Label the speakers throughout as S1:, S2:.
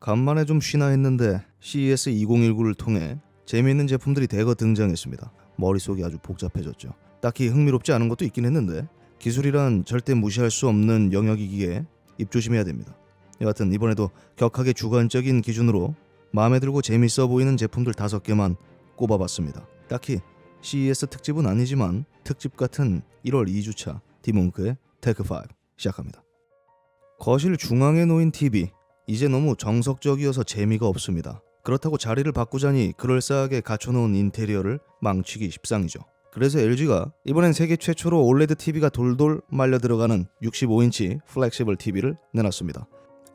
S1: 간만에 좀 쉬나 했는데 CES 2019를 통해 재미있는 제품들이 대거 등장했습니다. 머릿속이 아주 복잡해졌죠. 딱히 흥미롭지 않은 것도 있긴 했는데 기술이란 절대 무시할 수 없는 영역이기에 입조심해야 됩니다. 여하튼 이번에도 격하게 주관적인 기준으로 마음에 들고 재밌어 보이는 제품들 5개만 꼽아봤습니다. 딱히 CES 특집은 아니지만 특집 같은 1월 2주차 디몽크의 테크5 시작합니다. 거실 중앙에 놓인 TV 이제 너무 정석적이어서 재미가 없습니다. 그렇다고 자리를 바꾸자니 그럴싸하게 갖춰놓은 인테리어를 망치기 십상이죠. 그래서 LG가 이번엔 세계 최초로 OLED TV가 돌돌 말려 들어가는 65인치 플렉시블 TV를 내놨습니다.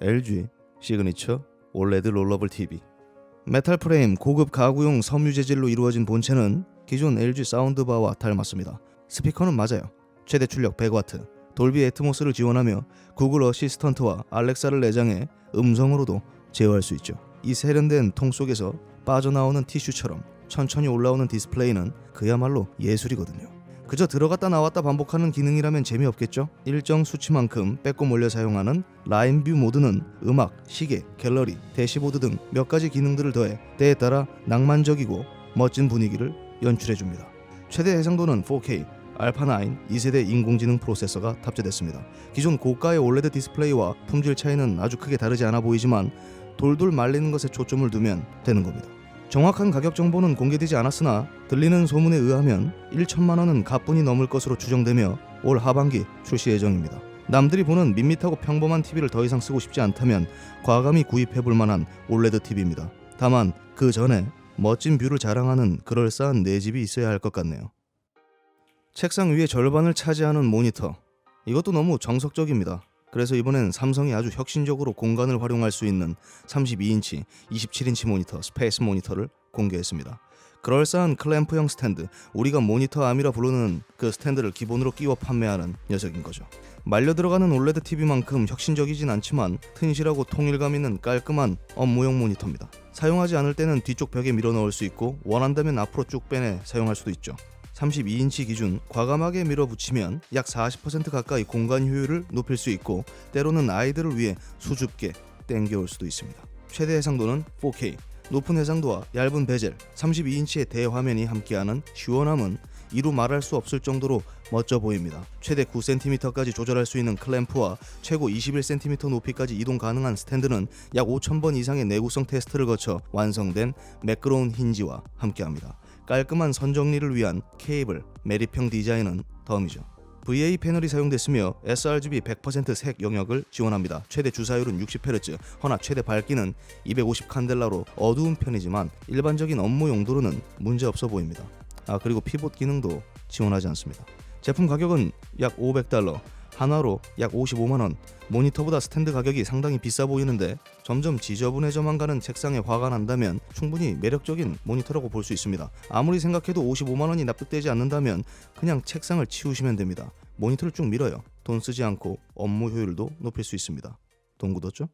S1: LG 시그니처 OLED 롤러블 TV. 메탈 프레임 고급 가구용 섬유 재질로 이루어진 본체는 기존 LG 사운드바와 닮았습니다. 스피커는 맞아요. 최대 출력 100W, 돌비 애트모스를 지원하며 구글 어시스턴트와 알렉사를 내장해 음성으로도 제어할 수 있죠. 이 세련된 통 속에서 빠져나오는 티슈처럼 천천히 올라오는 디스플레이는 그야말로 예술이거든요. 그저 들어갔다 나왔다 반복하는 기능이라면 재미없겠죠? 일정 수치만큼 빼고 몰려 사용하는 라인뷰 모드는 음악, 시계, 갤러리, 대시보드 등 몇 가지 기능들을 더해 때에 따라 낭만적이고 멋진 분위기를 연출해줍니다. 최대 해상도는 4K, 알파9 2세대 인공지능 프로세서가 탑재됐습니다. 기존 고가의 OLED 디스플레이와 품질 차이는 아주 크게 다르지 않아 보이지만 돌돌 말리는 것에 초점을 두면 되는 겁니다. 정확한 가격 정보는 공개되지 않았으나 들리는 소문에 의하면 1천만 원은 가뿐히 넘을 것으로 추정되며 올 하반기 출시 예정입니다. 남들이 보는 밋밋하고 평범한 TV를 더 이상 쓰고 싶지 않다면 과감히 구입해볼 만한 OLED TV입니다. 다만 그 전에 멋진 뷰를 자랑하는 그럴싸한 내 집이 있어야 할 것 같네요. 책상 위의 절반을 차지하는 모니터. 이것도 너무 정석적입니다. 그래서 이번엔 삼성이 아주 혁신적으로 공간을 활용할 수 있는 32인치, 27인치 모니터, 스페이스 모니터를 공개했습니다. 그럴싸한 클램프형 스탠드, 우리가 모니터 암이라 부르는 그 스탠드를 기본으로 끼워 판매하는 녀석인 거죠. 말려 들어가는 OLED TV만큼 혁신적이진 않지만 튼실하고 통일감 있는 깔끔한 업무용 모니터입니다. 사용하지 않을 때는 뒤쪽 벽에 밀어 넣을 수 있고 원한다면 앞으로 쭉 빼내 사용할 수도 있죠. 32인치 기준 과감하게 밀어붙이면 약 40% 가까이 공간 효율을 높일 수 있고 때로는 아이들을 위해 수줍게 땡겨올 수도 있습니다. 최대 해상도는 4K, 높은 해상도와 얇은 베젤, 32인치의 대화면이 함께하는 시원함은 이루 말할 수 없을 정도로 멋져 보입니다. 최대 9cm까지 조절할 수 있는 클램프와 최고 21cm 높이까지 이동 가능한 스탠드는 약 5,000번 이상의 내구성 테스트를 거쳐 완성된 매끄러운 힌지와 함께합니다. 깔끔한 선 정리를 위한 케이블, 매립형 디자인은 덤이죠. VA 패널이 사용됐으며 sRGB 100% 색 영역을 지원합니다. 최대 주사율은 60Hz, 허나 최대 밝기는 250 칸델라로 어두운 편이지만 일반적인 업무 용도로는 문제없어 보입니다. 그리고 피봇 기능도 지원하지 않습니다. 제품 가격은 약 $500, 하나로 약 55만원. 모니터보다 스탠드 가격이 상당히 비싸 보이는데 점점 지저분해져만 가는 책상에 화가 난다면 충분히 매력적인 모니터라고 볼 수 있습니다. 아무리 생각해도 55만원이 납득되지 않는다면 그냥 책상을 치우시면 됩니다. 모니터를 쭉 밀어요. 돈 쓰지 않고 업무 효율도 높일 수 있습니다. 돈 굳었죠?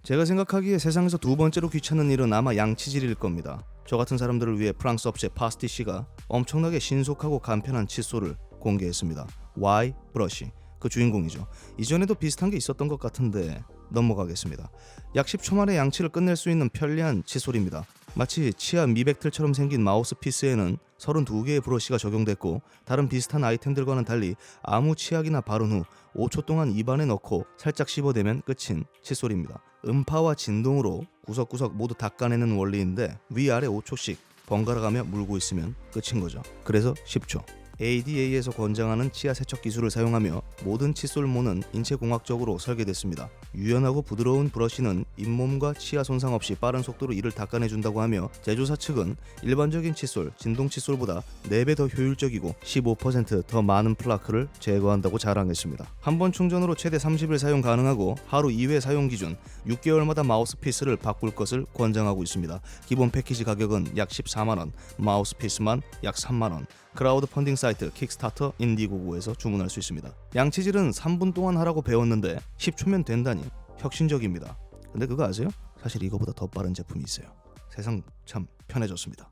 S1: 제가 생각하기에 세상에서 두 번째로 귀찮은 일은 아마 양치질일 겁니다. 저 같은 사람들을 위해 프랑스 업체 파스티시가 엄청나게 신속하고 간편한 칫솔을 공개했습니다. Y 브러쉬, 그 주인공이죠. 이전에도 비슷한 게 있었던 것 같은데 넘어가겠습니다. 약 10초 만에 양치를 끝낼 수 있는 편리한 칫솔입니다. 마치 치아 미백틀처럼 생긴 마우스피스에는 32개의 브러쉬가 적용됐고 다른 비슷한 아이템들과는 달리 아무 치약이나 바른 후 5초 동안 입안에 넣고 살짝 씹어대면 끝인 칫솔입니다. 음파와 진동으로 구석구석 모두 닦아내는 원리인데 위아래 5초씩 번갈아가며 물고 있으면 끝인 거죠. 그래서 10초. ADA에서 권장하는 치아 세척 기술을 사용하며 모든 칫솔모는 인체공학적으로 설계됐습니다. 유연하고 부드러운 브러쉬는 잇몸과 치아 손상 없이 빠른 속도로 이를 닦아내준다고 하며 제조사 측은 일반적인 칫솔, 진동 칫솔보다 4배 더 효율적이고 15% 더 많은 플라크를 제거한다고 자랑했습니다. 한 번 충전으로 최대 30일 사용 가능하고 하루 2회 사용 기준 6개월마다 마우스피스를 바꿀 것을 권장하고 있습니다. 기본 패키지 가격은 약 14만원, 마우스피스만 약 3만원. 크라우드 펀딩 사이트 킥스타터 인디고고에서 주문할 수 있습니다. 양치질은 3분 동안 하라고 배웠는데 10초면 된다니 혁신적입니다. 근데 그거 아세요? 사실 이거보다 더 빠른 제품이 있어요. 세상 참 편해졌습니다.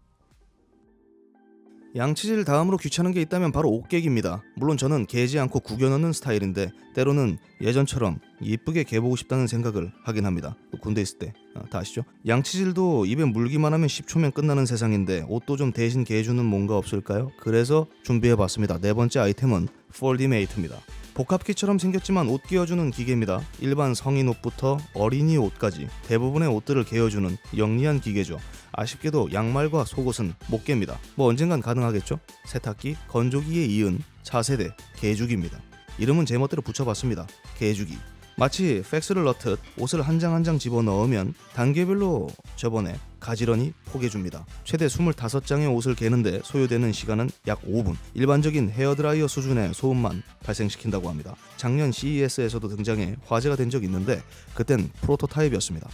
S1: 양치질 다음으로 귀찮은 게 있다면 바로 옷 깨기입니다. 물론 저는 개지 않고 구겨 넣는 스타일인데 때로는 예전처럼 이쁘게 개보고 싶다는 생각을 하긴 합니다. 군대 있을 때 다 아시죠? 양치질도 입에 물기만 하면 10초면 끝나는 세상인데 옷도 좀 대신 개해주는 뭔가 없을까요? 그래서 준비해봤습니다. 네 번째 아이템은 폴디메이트입니다. 복합키처럼 생겼지만 옷 끼워주는 기계입니다. 일반 성인 옷부터 어린이 옷까지 대부분의 옷들을 개어주는 영리한 기계죠. 아쉽게도 양말과 속옷은 못 깹니다. 뭐 언젠간 가능하겠죠? 세탁기, 건조기에 이은 차세대 개주기입니다. 이름은 제 멋대로 붙여봤습니다. 개주기. 마치 팩스를 넣듯 옷을 한 장 한 장 집어넣으면 단계별로 저번에 가지런히 포개줍니다. 최대 25장의 옷을 개는데 소요되는 시간은 약 5분. 일반적인 헤어드라이어 수준의 소음만 발생시킨다고 합니다. 작년 CES에서도 등장해 화제가 된 적이 있는데 그땐 프로토타입이었습니다.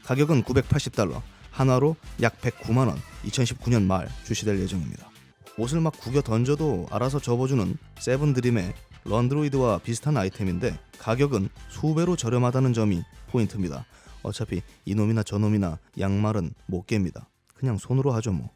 S1: 가격은 $980, 한화로 약 109만원, 2019년 말 출시될 예정입니다. 옷을 막 구겨 던져도 알아서 접어주는 세븐드림의 런드로이드와 비슷한 아이템인데 가격은 수배로 저렴하다는 점이 포인트입니다. 어차피 이놈이나 저놈이나 양말은 못 깹니다. 그냥 손으로 하죠 뭐.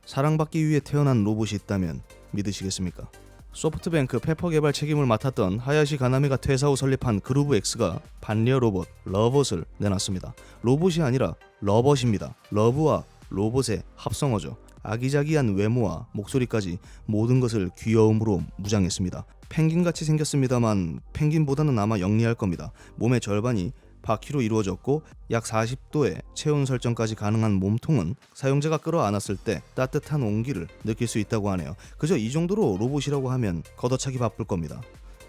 S1: 사랑받기 위해 태어난 로봇이 있다면 믿으시겠습니까? 소프트뱅크 페퍼 개발 책임을 맡았던 하야시 가나미가 퇴사 후 설립한 그루브엑스가 반리어 로봇 러봇을 내놨습니다. 로봇이 아니라 러벗입니다. 러브와 로봇의 합성어죠. 아기자기한 외모와 목소리까지 모든 것을 귀여움으로 무장했습니다. 펭귄같이 생겼습니다만 펭귄보다는 아마 영리할 겁니다. 몸의 절반이 바퀴로 이루어졌고 약 40도의 체온 설정까지 가능한 몸통은 사용자가 끌어안았을 때 따뜻한 온기를 느낄 수 있다고 하네요. 그저 이 정도로 로봇이라고 하면 걷어차기 바쁠 겁니다.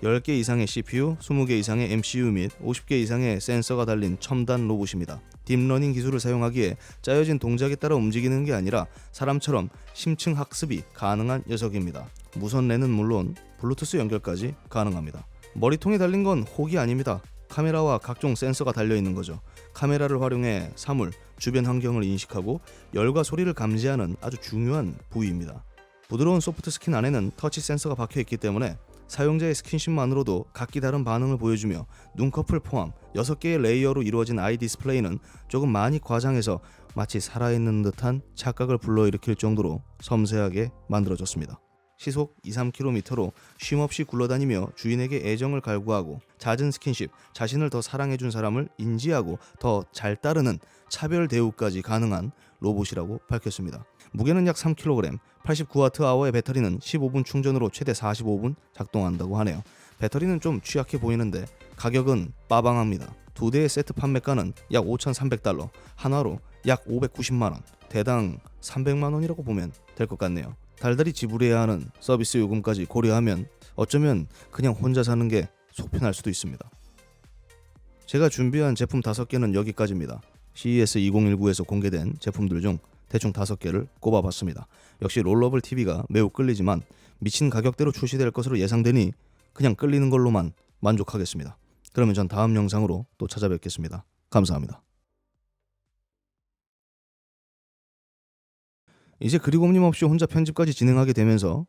S1: 10개 이상의 CPU, 20개 이상의 MCU 및 50개 이상의 센서가 달린 첨단 로봇입니다. 딥러닝 기술을 사용하기에 짜여진 동작에 따라 움직이는 게 아니라 사람처럼 심층 학습이 가능한 녀석입니다. 무선 랜은 물론 블루투스 연결까지 가능합니다. 머리통에 달린 건 혹이 아닙니다. 카메라와 각종 센서가 달려있는 거죠. 카메라를 활용해 사물, 주변 환경을 인식하고 열과 소리를 감지하는 아주 중요한 부위입니다. 부드러운 소프트 스킨 안에는 터치 센서가 박혀있기 때문에 사용자의 스킨십만으로도 각기 다른 반응을 보여주며 눈꺼풀 포함 6개의 레이어로 이루어진 아이 디스플레이는 조금 많이 과장해서 마치 살아있는 듯한 착각을 불러일으킬 정도로 섬세하게 만들어졌습니다. 시속 2-3km로 쉼없이 굴러다니며 주인에게 애정을 갈구하고 잦은 스킨십, 자신을 더 사랑해준 사람을 인지하고 더 잘 따르는 차별 대우까지 가능한 로봇이라고 밝혔습니다. 무게는 약 3kg, 89Wh의 배터리는 15분 충전으로 최대 45분 작동한다고 하네요. 배터리는 좀 취약해 보이는데 가격은 빠방합니다. 2대의 세트 판매가는 약 $5,300, 한화로 약 590만원, 대당 300만원이라고 보면 될 것 같네요. 달달이 지불해야 하는 서비스 요금까지 고려하면 어쩌면 그냥 혼자 사는 게 속편할 수도 있습니다. 제가 준비한 제품 5개는 여기까지입니다. CES 2019에서 공개된 제품들 중 대충 5개를 꼽아봤습니다. 역시 롤러블 TV가 매우 끌리지만 미친 가격대로 출시될 것으로 예상되니 그냥 끌리는 걸로만 만족하겠습니다. 그러면 전 다음 영상으로 또 찾아뵙겠습니다. 감사합니다. 이제 그리곰님 없이 혼자 편집까지 진행하게 되면서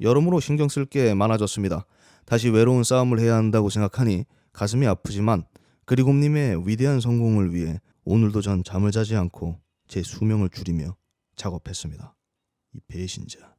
S1: 여러모로 신경 쓸 게 많아졌습니다. 다시 외로운 싸움을 해야 한다고 생각하니 가슴이 아프지만 그리곰님의 위대한 성공을 위해 오늘도 전 잠을 자지 않고 제 수명을 줄이며 작업했습니다. 이 배신자.